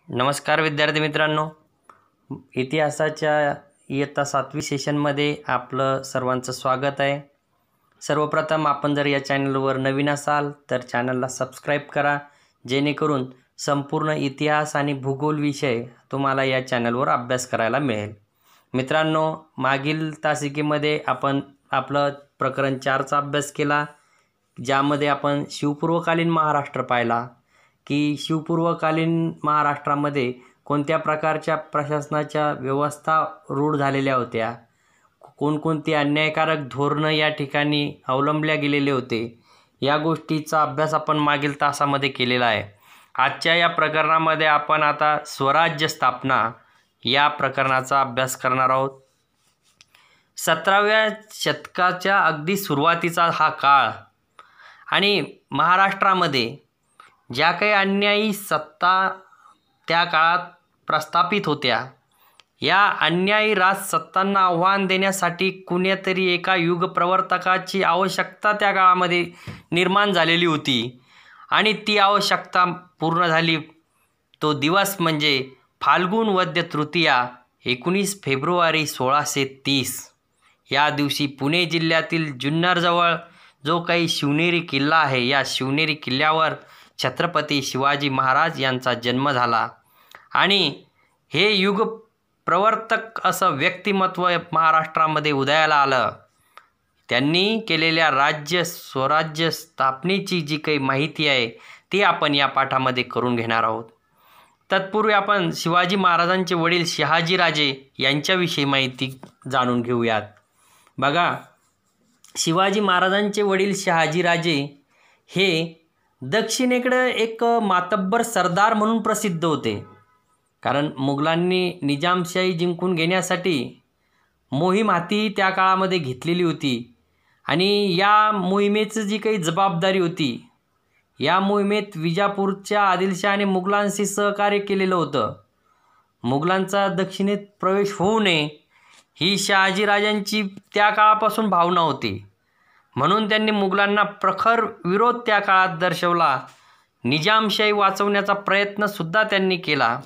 नमस्कार विद्यार्थी मित्रांनो, इतिहासाच्या इयत्ता 7वी सेशनमध्ये आपलं सर्वांचं स्वागत आहे। सर्वप्रथम आपण जर या चॅनलवर नवीन असाल तर चॅनलला सबस्क्राईब करा, जेणेकरून संपूर्ण इतिहास आणि भूगोल विषय तुम्हाला या चॅनलवर अभ्यास करायला मिळेल। मित्रांनो, मागील तासिकेमध्ये आपण आपलं प्रकरण 4चा अभ्यास केला, ज्यामध्ये आपण शिवपूर्वकालीन महाराष्ट्र पाहिला की शिवपूर्वकालीन महाराष्ट्रामध्ये कोणत्या प्रकारच्या प्रशासनाच्या व्यवस्था रूढ झालेल्या होत्या, कोणकोणती अन्यायकारक धोरणं या ठिकाणी अवलंबल्या गेलेले होते, या गोष्टीचा अभ्यास आपण मागील तासामध्ये केलेला आहे। आजच्या या प्रकरणामध्ये आपण आता स्वराज्य स्थापना या प्रकरणाचा अभ्यास करणार आहोत। 17व्या शतकाच्या अगदी सुरुवातीचा हा काळ आणि महाराष्ट्रामध्ये ज्या काही अन्यायी सत्ता त्या काळात प्रस्थापित होत्या, या अन्यायी राजसत्तांना आव्हान देण्यासाठी कुणीतरी एका युगप्रवर्तकाची आवश्यकता त्या काळामध्ये निर्माण झालेली होती आणि ती आवश्यकता पूर्ण झाली। तो दिवस म्हणजे फाल्गुन वद्य तृतीया 19 फेब्रुवारी 1630। या दिवशी पुणे जिल्ह्यातील जुन्नरजवळ जो काही शिवनेरी किल्ला आहे, या शिवनेरी किल्ल्यावर छत्रपती शिवाजी महाराज यांचा जन्म झाला आणि हे युग प्रवर्तक असं व्यक्तिमत्व महाराष्ट्रामध्ये उदयाला आलं। त्यांनी केलेल्या स्वराज्य स्थापनेची जी काही माहिती आहे ती आपण या पाठामध्ये करून घेणार आहोत। तत्पूर्वी आपण शिवाजी महाराजांचे वडील शहाजीराजे यांच्याविषयी माहिती जाणून घेऊयात। बघा, शिवाजी महाराजांचे वडील शहाजीराजे हे दक्षिणेकडे एक मातब्बर सरदार म्हणून प्रसिद्ध होते, कारण मुघलांनी निजामशाही जिंकून घेण्यासाठी मोहीम हाती त्या काळामध्ये घेतलेली होती आणि या मोहिमेची जी काही जबाबदारी होती, या मोहिमेत विजापूरच्या आदिलशहाने मुघलांशी सहकार्य केलेलं होतं। मुघलांचा दक्षिणेत प्रवेश होऊ नये ही शहाजीराजांची त्या काळापासून भावना होती, म्हणून त्यांनी मुघलांना प्रखर विरोध त्या काळात दर्शवला। निजामशाही वाचवण्याचा प्रयत्न सुद्धा त्यांनी केला,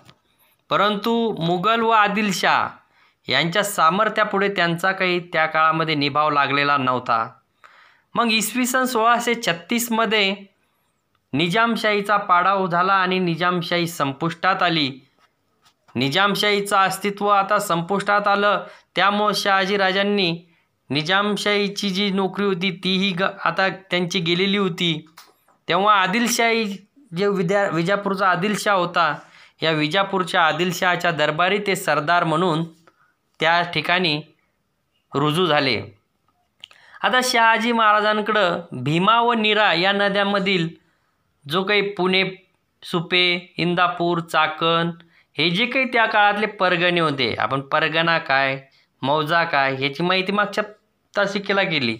परंतु मुघल व आदिलशाह यांच्या सामर्थ्यापुढे त्यांचा काही त्या काळामध्ये निभाव लागलेला नव्हता। मग इसवी सन 1636 मध्ये निजामशाहीचा पाडाव झाला आणि निजामशाही संपुष्टात आली। निजामशाहीचं अस्तित्व आता संपुष्टात आलं, त्यामुळे शहाजीराजांनी निजामशाहीची जी नोकरी होती तीही आता त्यांची गेलेली होती। तेव्हा आदिलशाही जे विजापूरचा आदिलशाह होता, या विजापूरच्या आदिलशहाच्या दरबारी ते सरदार म्हणून त्या ठिकाणी रुजू झाले। आता शहाजी महाराजांकडं भीमा व नीरा या नद्यांमधील जो काही पुणे, सुपे, इंदापूर, चाकण हे जे काही त्या काळातले परगणे होते, आपण परगणा काय, मौजा काय ह्याची माहिती मागच्या तासिकेला केली।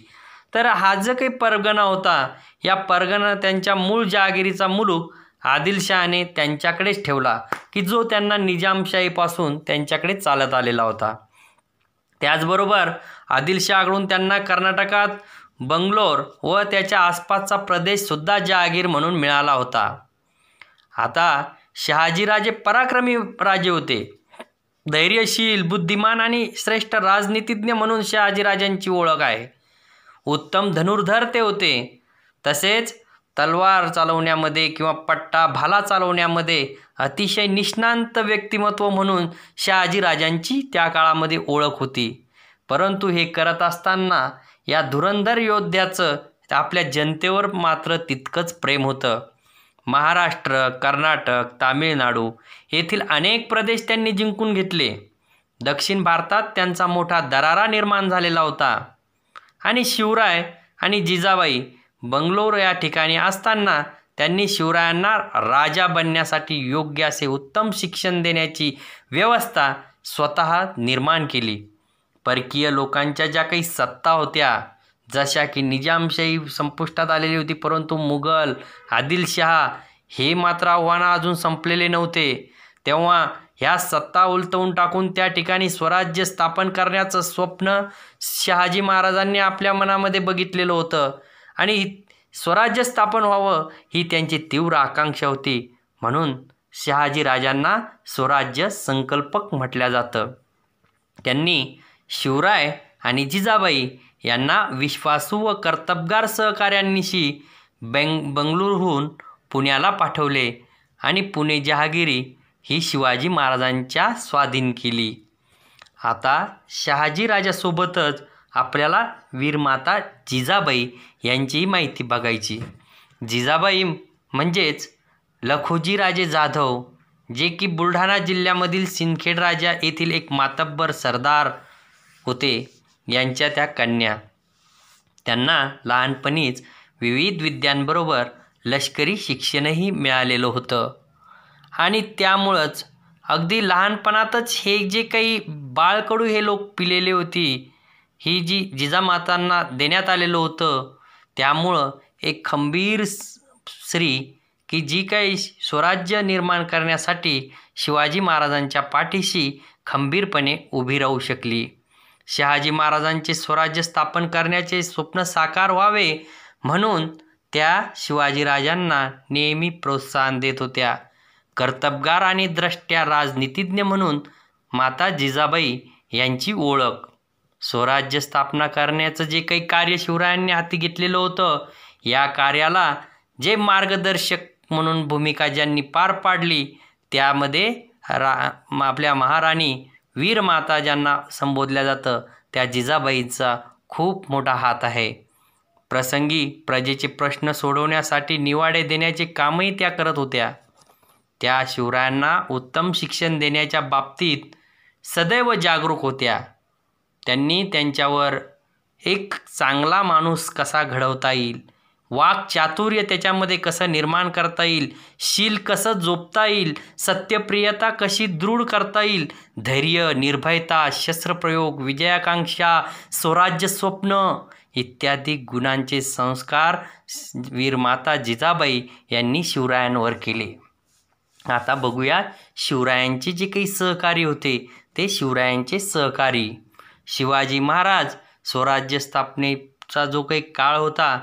तर हा जो काही परगणा होता, या परगणा त्यांच्या मूळ जहागिरीचा मुलूक आदिलशहाने त्यांच्याकडेच ठेवला की जो त्यांना निजामशाहीपासून त्यांच्याकडे चालत आलेला होता। त्याचबरोबर आदिलशहाकडून त्यांना कर्नाटकात बंगलोर व त्याच्या आसपासचा प्रदेशसुद्धा जहागीर म्हणून मिळाला होता। आता शहाजीराजे पराक्रमी राजे होते, धैर्यशील, बुद्धिमान आणि श्रेष्ठ राजनीतिज्ञ म्हणून शहाजीराजांची ओळख आहे। उत्तम धनुर्धर ते होते, तसेच तलवार चालवण्यामध्ये किंवा पट्टा भाला चालवण्यामध्ये अतिशय निष्णांत व्यक्तिमत्व म्हणून शहाजीराजांची त्या काळामध्ये ओळख होती। परंतु हे करत असताना या धुरंधर योद्ध्याचं आपल्या जनतेवर मात्र तितकंच प्रेम होतं। महाराष्ट्र, कर्नाटक, तामिळनाडू येथील अनेक प्रदेश त्यांनी जिंकून घेतले। दक्षिण भारतात त्यांचा मोठा दरारा निर्माण झालेला होता आणि शिवराय आणि जिजाबाई बंगलोर या ठिकाणी असताना त्यांनी शिवरायांना राजा बनण्यासाठी योग्य असे उत्तम शिक्षण देण्याची व्यवस्था स्वतः निर्माण केली। परकीय लोकांच्या ज्या काही सत्ता होत्या, जशा की निजामशाही संपुष्टात आलेली होती, परंतु मुघल, आदिलशहा हे मात्र आव्हानं अजून संपलेले नव्हते। तेव्हा ह्या सत्ता उलटवून टाकून त्या ठिकाणी स्वराज्य स्थापन करण्याचं स्वप्न शहाजी महाराजांनी आपल्या मनामध्ये बघितलेलं होतं आणि स्वराज्य स्थापन व्हावं ही त्यांची तीव्र आकांक्षा होती। म्हणून शहाजीराजांना स्वराज्य संकल्पक म्हटलं जातं. त्यांनी शिवराय आणि जिजाबाई यांना विश्वासू व कर्तबगार सहकाऱ्यांनिशी बंगळुरूहून पुण्याला पाठवले आणि पुणे जहागिरी ही शिवाजी महाराजांच्या स्वाधीन केली. आता शहाजीराजासोबतच आपल्याला वीरमाता जिजाबाई यांचीही माहिती बघायची. जिजाबाई म्हणजेच लखुजीराजे जाधव, जे की बुलढाणा जिल्ह्यामधील सिंदखेड राजा येथील एक मातब्बर सरदार होते, यांच्या त्या कन्या. त्यांना लहानपणीच विविध विद्यांबरोबर लष्करी शिक्षणही मिळालेलं होतं आणि त्यामुळंच अगदी लहानपणातच हे जे काही बाळकडू हे लोक पिलेले होती, ही जी जिजामातांना देण्यात आलेलं होतं, त्यामुळं एक खंबीर स्त्री की जी काही स्वराज्य निर्माण करण्यासाठी शिवाजी महाराजांच्या पाठीशी खंबीरपणे उभी राहू शकली. शहाजी महाराजांचे स्वराज्य स्थापन करण्याचे स्वप्न साकार व्हावे म्हणून त्या शिवाजीराजांना नेहमी प्रोत्साहन देत होत्या. कर्तबगार आणि द्रष्ट्या राजनीतिज्ञ म्हणून माता जिजाबाई यांची ओळख. स्वराज्य स्थापना करण्याचं जे काही कार्य शिवरायांनी हाती घेतलेलं होतं, या कार्याला जे मार्गदर्शक म्हणून भूमिका ज्यांनी पार पाडली, त्यामध्ये आपल्या महाराणी वीरमाता ज्यांना संबोधल्या जातं, त्या जिजाबाईंचा खूप मोठा हात आहे. प्रसंगी प्रजेचे प्रश्न सोडवण्यासाठी निवाडे देण्याचे कामही त्या करत होत्या. त्या शिवरायांना उत्तम शिक्षण देण्याच्या बाबतीत सदैव जागरूक होत्या. त्यांनी त्यांच्यावर एक चांगला माणूस कसा घडवता येईल, वाक्चातुर्य त्याच्यामध्ये कसं निर्माण करता येईल, शील कसं जोपता येईल, सत्यप्रियता कशी दृढ करता येईल, धैर्य, निर्भयता, शस्त्रप्रयोग, विजयाकांक्षा, स्वराज्य स्वप्न इत्यादी गुणांचे संस्कार वीरमाता जिजाबाई यांनी शिवरायांवर केले. आता बघूया शिवरायांचे जे काही सहकारी होते ते शिवरायांचे सहकारी. शिवाजी महाराज स्वराज्य स्थापनेचा जो काही काळ होता,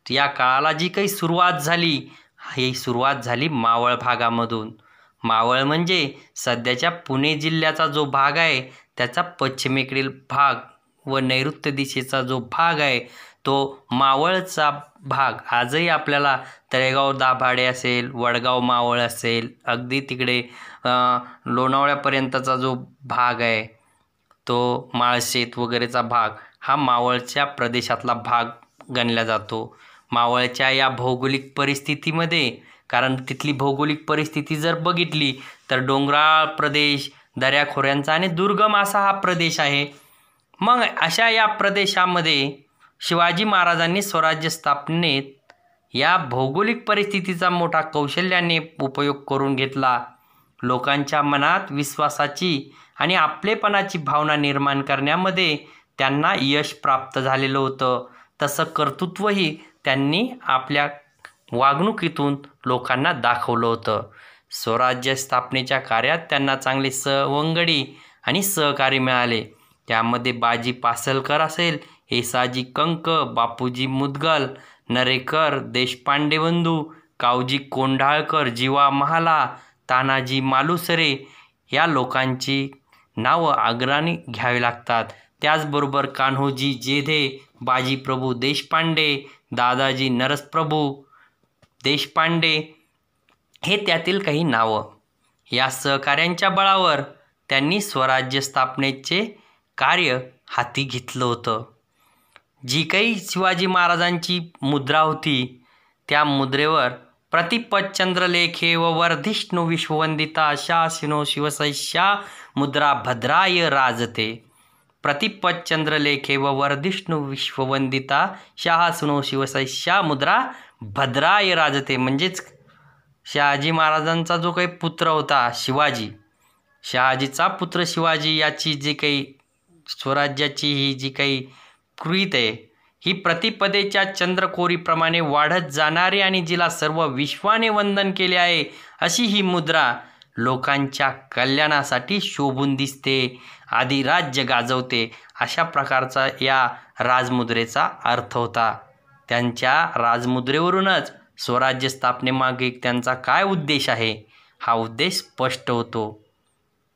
या काळाला जी काही सुरुवात झाली, ही सुरुवात झाली मावळ भागामधून. मावळ म्हणजे सध्याच्या पुणे जिल्ह्याचा जो भाग आहे त्याचा पश्चिमेकडील भाग व नैऋत्य दिशेचा जो भाग आहे तो मावळचा भाग आजही आपल्याला तळेगाव दाभाडे असेल, वडगाव मावळ असेल, अगदी तिकडे लोणावळ्यापर्यंतचा जो भाग आहे तो माळशेत वगैरेचा भाग हा मावळच्या प्रदेशातला भाग गणला जातो. मावळच्या या भौगोलिक परिस्थितीमध्ये, कारण तिथली भौगोलिक परिस्थिती जर बघितली तर डोंगराळ प्रदेश, दऱ्याखोऱ्यांचा आणि दुर्गम असा हा प्रदेश आहे. मग अशा या प्रदेशामध्ये शिवाजी महाराजांनी स्वराज्य स्थापनेत या भौगोलिक परिस्थितीचा मोठा कौशल्याने उपयोग करून घेतला. लोकांच्या मनात विश्वासाची आणि आपलेपणाची भावना निर्माण करण्यामध्ये त्यांना यश प्राप्त झालेलं होतं. तसं कर्तृत्वही त्यांनी आपल्या वागणुकीतून लोकांना दाखवलं होतं. स्वराज्य स्थापनेच्या कार्यात त्यांना चांगले सवंगडी आणि सहकारी मिळाले. त्यामध्ये बाजी पासलकर असेल, येसाजी कंक, बापूजी मुदगल, नरेकर, देशपांडे बंधू, कावजी कोंढाळकर, जीवा महाला, तानाजी मालुसरे या लोकांची नावं अग्रणी घ्यावी लागतात. त्याचबरोबर कान्होजी जेधे, बाजीप्रभू देशपांडे, दादाजी नरसप्रभू देशपांडे हे त्यातील काही नावं. या सहकार्यांच्या बळावर त्यांनी स्वराज्य स्थापनेचे कार्य हाती घेतलं होतं. जी काही शिवाजी महाराजांची मुद्रा होती त्या मुद्रेवर प्रतिपच्चंद्रलेखे व वर्धिष्णू विश्ववंदिता शासिनो शिवसैष्या मुद्रा भद्राय राजते. प्रतिपच्चंद्रलेखे व वर्धिष्णू विश्ववंदिता शासिनो शिवसैष्या मुद्रा भद्राय राजते. म्हणजेच शहाजी महाराजांचा जो काही पुत्र होता शिवाजी, शहाजीचा पुत्र शिवाजी याची जी काही स्वराज्याची ही जी काही कृत आहे ही प्रतिपदेच्या चंद्रकोरीप्रमाणे वाढत जाणारी आणि जिला सर्व विश्वाने वंदन केले आहे अशी ही मुद्रा लोकांच्या कल्याणासाठी शोभून दिसते, आधी राज्य गाजवते, अशा प्रकारचा या राजमुद्रेचा अर्थ होता. त्यांच्या राजमुद्रेवरूनच स्वराज्य स्थापनेमागे त्यांचा काय उद्देश आहे हा उद्देश स्पष्ट होतो.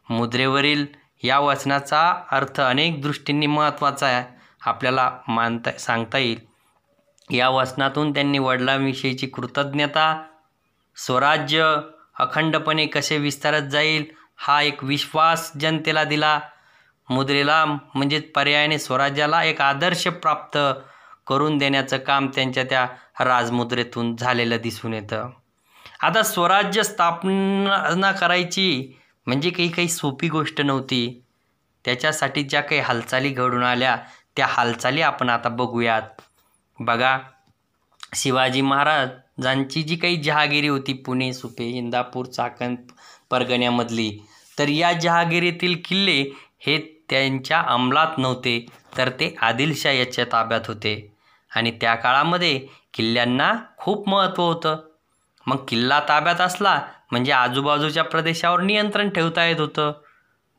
मुद्रेवरील या वचनाचा अर्थ अनेक दृष्टींनी महत्त्वाचा आहे आपल्याला सांगता येईल. या वचनातून त्यांनी वडिलांविषयीची कृतज्ञता, स्वराज्य अखंडपणे कसे विस्तारत जाईल हा एक विश्वास जनतेला दिला. मुद्रेला म्हणजे पर्यायाने स्वराज्याला एक आदर्श प्राप्त करून देण्याचं काम त्यांच्या त्या राजमुद्रेतून झालेलं दिसून येतं. आता स्वराज्य स्थापना करायची म्हणजे काही सोपी गोष्ट नव्हती. त्याच्यासाठी ज्या काही हालचाली घडून आल्या त्या हालचाली आपण आता बघूयात. बघा, शिवाजी महाराजांची जी काही जहागिरी होती पुणे, सुपे, इंदापूर, चाकण परगण्यामधली, तर या जहागिरीतील किल्ले हे त्यांच्या अंमलात नव्हते, तर ते आदिलशाह याच्या ताब्यात होते. आणि त्या काळामध्ये किल्ल्यांना खूप महत्त्व होतं. मग किल्ला ताब्यात असला म्हणजे आजूबाजूच्या प्रदेशावर नियंत्रण ठेवता येत होतं.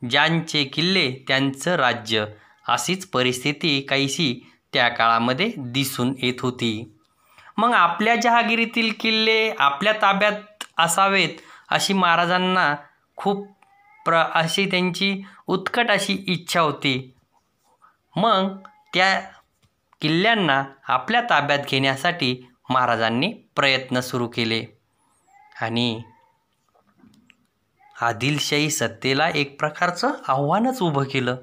ज्यांचे किल्ले त्यांचं राज्य, अशीच परिस्थिती काहीशी त्या काळामध्ये दिसून येत होती. मग आपल्या जहागिरीतील किल्ले आपल्या ताब्यात असावेत अशी महाराजांना खूप अशी त्यांची उत्कट अशी इच्छा होती. मग त्या किल्ल्यांना आपल्या ताब्यात घेण्यासाठी महाराजांनी प्रयत्न सुरू केले आणि आदिलशाही सत्तेला एक प्रकारचं आव्हानच उभं केलं.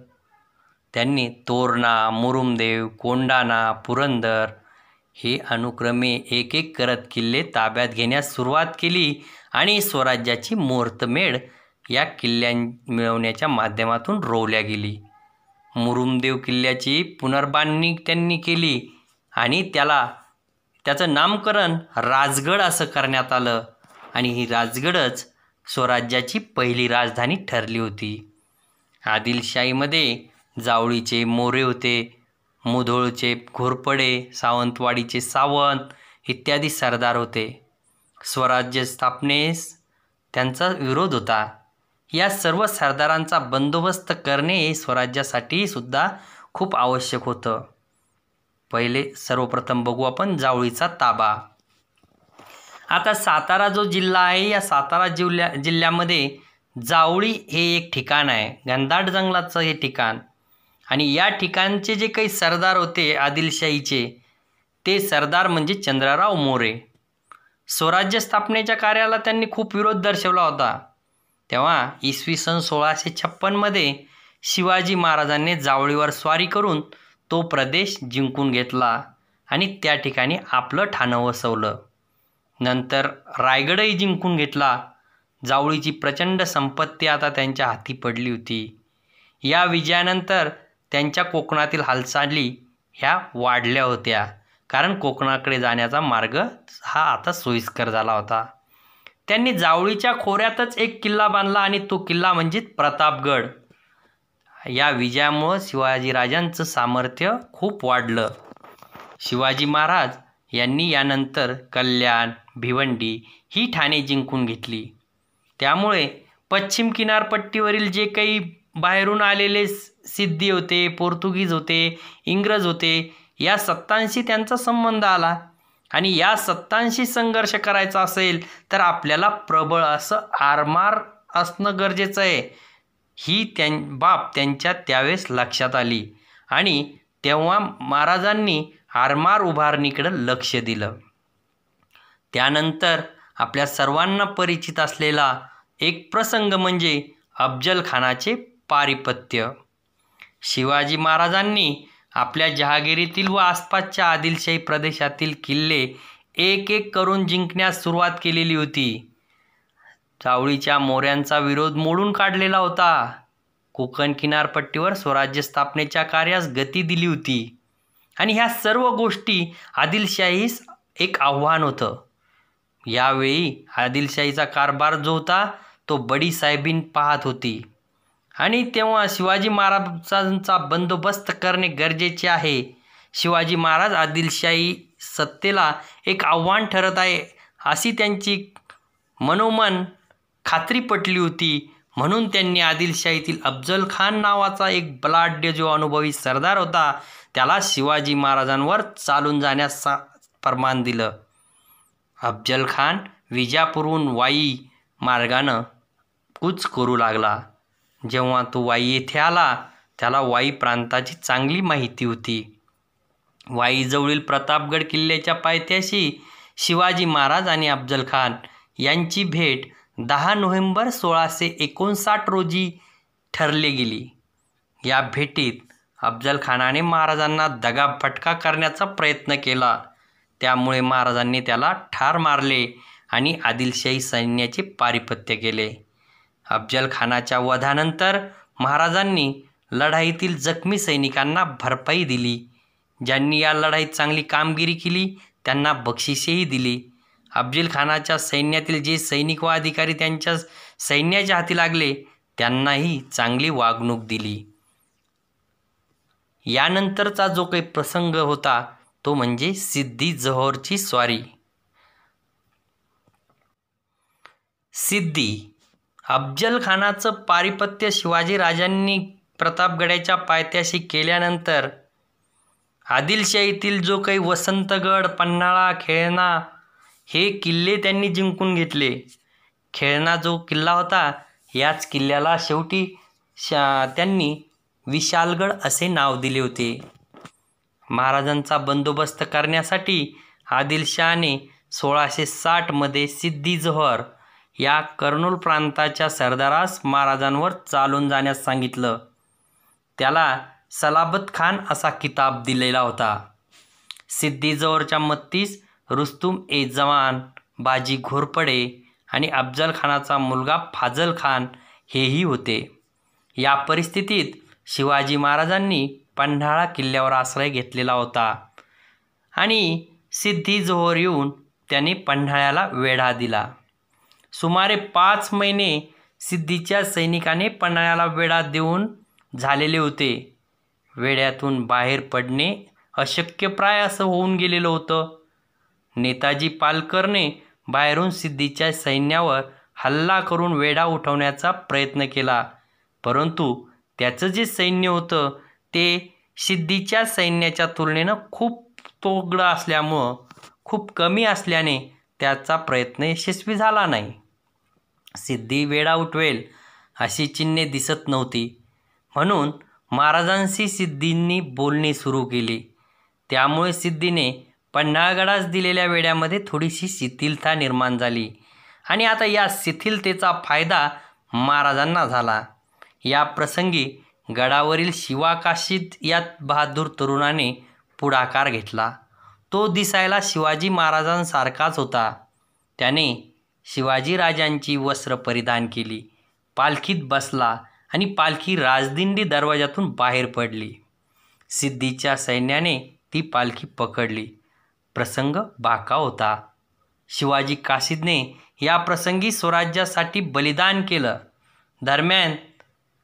त्यांनी तोरणा, मुरुमदेव, कोंढाणा, पुरंदर हे अनुक्रमे एक एक करत किल्ले ताब्यात घेण्यास सुरुवात केली आणि स्वराज्याची मुहूर्तमेढ या किल्ल्यां मिळवण्याच्या माध्यमातून रोवल्या गेली. मुरुमदेव किल्ल्याची पुनर्बांधणी त्यांनी केली आणि त्याचं नामकरण राजगड असं करण्यात आलं आणि ही राजगडच स्वराज्याची पहिली राजधानी ठरली होती. आदिलशाहीमध्ये जावळीचे मोरे होते, मुधोळचे घोरपडे, सावंतवाडीचे सावंत इत्यादी सरदार होते. स्वराज्य स्थापनेस त्यांचा विरोध होता. या सर्व सरदारांचा बंदोबस्त करणे हे स्वराज्यासाठी सुद्धा खूप आवश्यक होतं. पहिले सर्वप्रथम बघू आपण जावळीचा ताबा. आता सातारा जो जिल्हा आहे, या सातारा जिल्ह्यामध्ये जावळी हे एक ठिकाण आहे, घनदाट जंगलाचं हे ठिकाण. आणि या ठिकाणचे जे काही सरदार होते आदिलशाहीचे, ते सरदार म्हणजे चंद्रराव मोरे. स्वराज्य स्थापनेच्या कार्याला त्यांनी खूप विरोध दर्शवला होता. तेव्हा इसवी सन 1656मध्ये शिवाजी महाराजांनी जावळीवर स्वारी करून तो प्रदेश जिंकून घेतला आणि त्या ठिकाणी आपलं ठाणं वसवलं. नंतर रायगडही जिंकून घेतला. जावळीची प्रचंड संपत्ती आता त्यांच्या हाती पडली होती. या विजयानंतर त्यांच्या कोकणातील हालचाली ह्या वाढल्या होत्या, कारण कोकणाकडे जाण्याचा मार्ग हा आता सोयीस्कर झाला होता. त्यांनी जावळीच्या खोऱ्यातच एक किल्ला बांधला आणि तो किल्ला म्हणजे प्रतापगड. या विजयामुळं शिवाजीराजांचं सामर्थ्य खूप वाढलं. शिवाजी महाराज यांनी यानंतर कल्याण, भिवंडी ही ठाणे जिंकून घेतली. त्यामुळे पश्चिम किनारपट्टीवरील जे काही बाहेरून आलेले सिद्धी होते, पोर्तुगीज होते, इंग्रज होते, या सत्तांशी त्यांचा संबंध आला आणि या सत्तांशी संघर्ष करायचा असेल तर आपल्याला प्रबळ असं आरमार असणं गरजेचं आहे. ही बाब त्यांच्या त्यावेळेस लक्षात आली आणि तेव्हा महाराजांनी आरमार उभारणीकडे लक्ष दिलं. त्यानंतर आपल्या सर्वांना परिचित असलेला एक प्रसंग म्हणजे अफजल खानाचे पारिपत्य. शिवाजी महाराजांनी आपल्या जहागिरीतील व आसपासच्या आदिलशाही प्रदेशातील किल्ले एक एक करून जिंकण्यास सुरुवात केलेली होती. जावळीच्या मोऱ्यांचा विरोध मोडून काढलेला होता. कोकण किनारपट्टीवर स्वराज्य स्थापनेच्या कार्यास गती दिली होती आणि ह्या सर्व गोष्टी आदिलशाहीस एक आव्हान होतं. यावेळी आदिलशाहीचा कारभार जो होता तो बडी साहेबीन पाहत होती आणि तेव्हा शिवाजी महाराजांचा बंदोबस्त करणे गरजेचे आहे. शिवाजी महाराज आदिलशाही सत्तेला एक आव्हान ठरत आहे अशी त्यांची मनोमन खात्री पटली होती. म्हणून त्यांनी आदिलशाहीतील अफजल खान नावाचा एक बलाढ्य जो अनुभवी सरदार होता त्याला शिवाजी महाराजांवर चालून जाण्यास फर्मान दिलं. अफजल खान विजापूरहून वाई मार्गानं कूच करू लागला. जेव्हा तो वाई येथे आला त्याला वाई प्रांताची चांगली माहिती होती. वाईजवळील प्रतापगड किल्ल्याच्या पायथ्याशी शिवाजी महाराज आणि अफजल खान यांची भेट 10 नोव्हेंबर 1659 रोजी ठरली गेली. या भेटीत अफजल खानाने महाराजांना दगाफटका करण्याचा प्रयत्न केला. त्यामुळे महाराजांनी त्याला ठार मारले आणि आदिलशाही सैन्याचे पारिपत्य केले. अफजल खानाच्या वधानंतर महाराजांनी लढाईतील जखमी सैनिकांना भरपाई दिली. ज्यांनी या लढाईत चांगली कामगिरी केली त्यांना बक्षिसेही दिली. अफजल खानाच्या सैन्यातील जे सैनिक व अधिकारी त्यांच्या सैन्याच्या हाती लागले त्यांनाही चांगली वागणूक दिली. यानंतरचा जो काही प्रसंग होता तो म्हणजे सिद्दी जोहरची स्वारी. सिद्दी अफजल खानाचं पारिपत्य शिवाजी राजांनी प्रतापगडाच्या पायथ्याशी केल्यानंतर आदिलशाहीतील जो काही वसंतगड, पन्हाळा, खेळणा हे किल्ले त्यांनी जिंकून घेतले. खेळणा जो किल्ला होता याच किल्ल्याला शेवटी त्यांनी विशालगड असे नाव दिले होते. महाराजांचा बंदोबस्त करण्यासाठी आदिलशहाने 1660 मध्ये सिद्दी जोहर या कर्नूल प्रांताच्या सरदारास महाराजांवर चालून जाण्यास सांगितलं. त्याला सलाबत खान असा किताब दिलेला होता. सिद्दी जोहरच्या मत्तीस रुस्तुम ए जवान, बाजी घोरपडे आणि अफजल खानाचा मुलगा फाजल खान हेही होते. या परिस्थितीत शिवाजी महाराजांनी पन्हाळा किल्ल्यावर आश्रय घेतलेला होता आणि सिद्दी जोहर येऊन त्याने पन्हाळ्याला वेढा दिला. सुमारे 5 महिने सिद्धीच्या सैनिकाने पन्हाळ्याला वेढा देऊन झालेले होते. वेढ्यातून बाहेर पडणे अशक्यप्राय असं होऊन गेलेलं होतं. नेताजी पालकरने बाहेरून सिद्धीच्या सैन्यावर हल्ला करून वेढा उठवण्याचा प्रयत्न केला, परंतु त्याचं जे सैन्य होतं ते सिद्धीच्या सैन्याच्या तुलनेनं खूप तोगडं असल्यामुळं, खूप कमी असल्याने त्याचा प्रयत्न यशस्वी झाला नाही. सिद्धी वेढा उठवेल अशी चिन्हे दिसत नव्हती, म्हणून महाराजांशी सिद्धींनी बोलणी सुरू केली. त्यामुळे सिद्धीने पन्हाळगडास दिलेल्या वेढ्यामध्ये थोडीशी शिथिलता निर्माण झाली आणि आता या शिथिलतेचा फायदा महाराजांना झाला. या प्रसंगी गडावरील शिवा काशीद या बहादूर तरुणाने पुढाकार घेतला. तो दिसायला शिवाजी महाराजांसारखाच होता. त्याने शिवाजी राजांची वस्त्र परिधान केली, पालखीत बसला आणि पालखी राजदिंडी दरवाजातून बाहेर पडली. सिद्धीच्या सैन्याने ती पालखी पकडली. प्रसंग बाका होता. शिवाजी काशीदने या प्रसंगी स्वराज्यासाठी बलिदान केलं. दरम्यान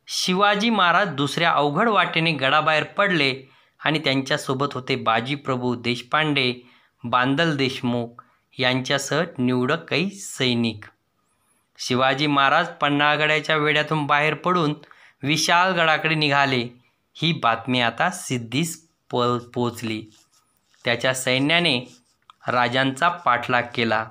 शिवाजी महाराज दुसऱ्या अवघड वाटेने गडाबाहेर पडले आणि त्यांच्यासोबत होते बाजीप्रभू देशपांडे, बांदल देशमुख यांच्यासह निवडक काही सैनिक. शिवाजी महाराज पन्हाळगडाच्या वेढ्यातून बाहेर पडून विशाळगडाकडे निघाले. ही बातमी आता सिद्धीस पोचली. त्याच्या सैन्याने राजांचा पाठलाग केला.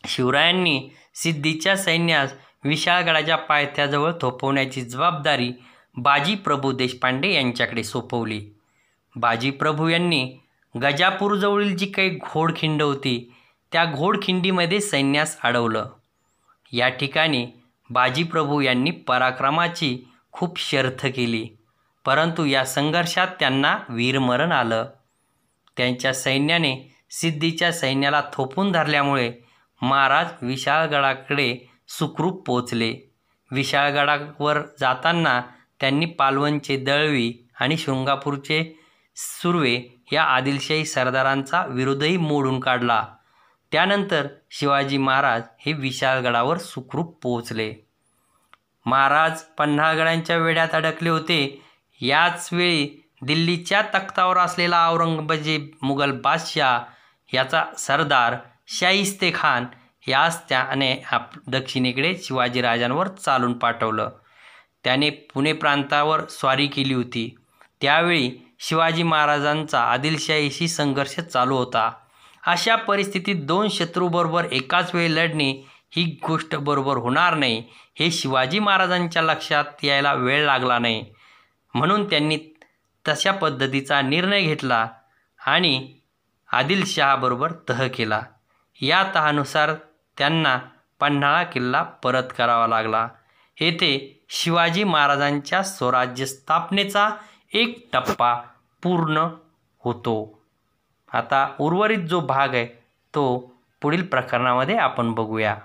शिवरायांनी सिद्धीच्या सैन्यास विशाळगडाच्या पायथ्याजवळ थोपवण्याची जबाबदारी बाजीप्रभू देशपांडे यांच्याकडे सोपवली. बाजीप्रभू यांनी गजापूरजवळील जी काही घोडखिंड होती त्या घोडखिंडीमध्ये सैन्यास अडवलं. या ठिकाणी बाजीप्रभू यांनी पराक्रमाची खूप शर्थ केली, परंतु या संघर्षात त्यांना वीरमरण आलं. त्यांच्या सैन्याने सिद्धीच्या सैन्याला थोपून धरल्यामुळे महाराज विशाळगडाकडे सुखरूप पोचले. विशाळगडावर जाताना त्यांनी पालवनचे दळवी आणि शृंगापूरचे सुर्वे या आदिलशाही सरदारांचा विरोधही मोडून काढला. त्यानंतर शिवाजी महाराज हे विशाळगडावर सुखरूप पोहोचले. महाराज पन्हाळगडांच्या वेढ्यात अडकले होते. याच वेळी दिल्लीच्या तख्तावर असलेला औरंगजेब मुघल बादशाह याचा सरदार शाहिस्ते खान यास त्याने दक्षिणेकडे शिवाजीराजांवर चालून पाठवलं. त्याने पुणे प्रांतावर स्वारी केली होती. त्यावेळी शिवाजी महाराजांचा आदिलशाहीशी संघर्ष चालू होता. अशा परिस्थितीत 2 शत्रूबरोबर एकाच वेळी लढणे ही गोष्ट बरोबर होणार नाही हे शिवाजी महाराजांच्या लक्षात यायला वेळ लागला नाही. म्हणून त्यांनी तशा पद्धतीचा निर्णय घेतला आणि आदिलशहाबरोबर तह केला. या तहानुसार त्यांना पन्हाळा किल्ला परत करावा लागला. येथे शिवाजी महाराजांच्या स्वराज्य स्थापनेचा एक टप्पा पूर्ण होतो. आता उर्वरित जो भाग आहे तो पुढील प्रकरणामध्ये आपण बघूया.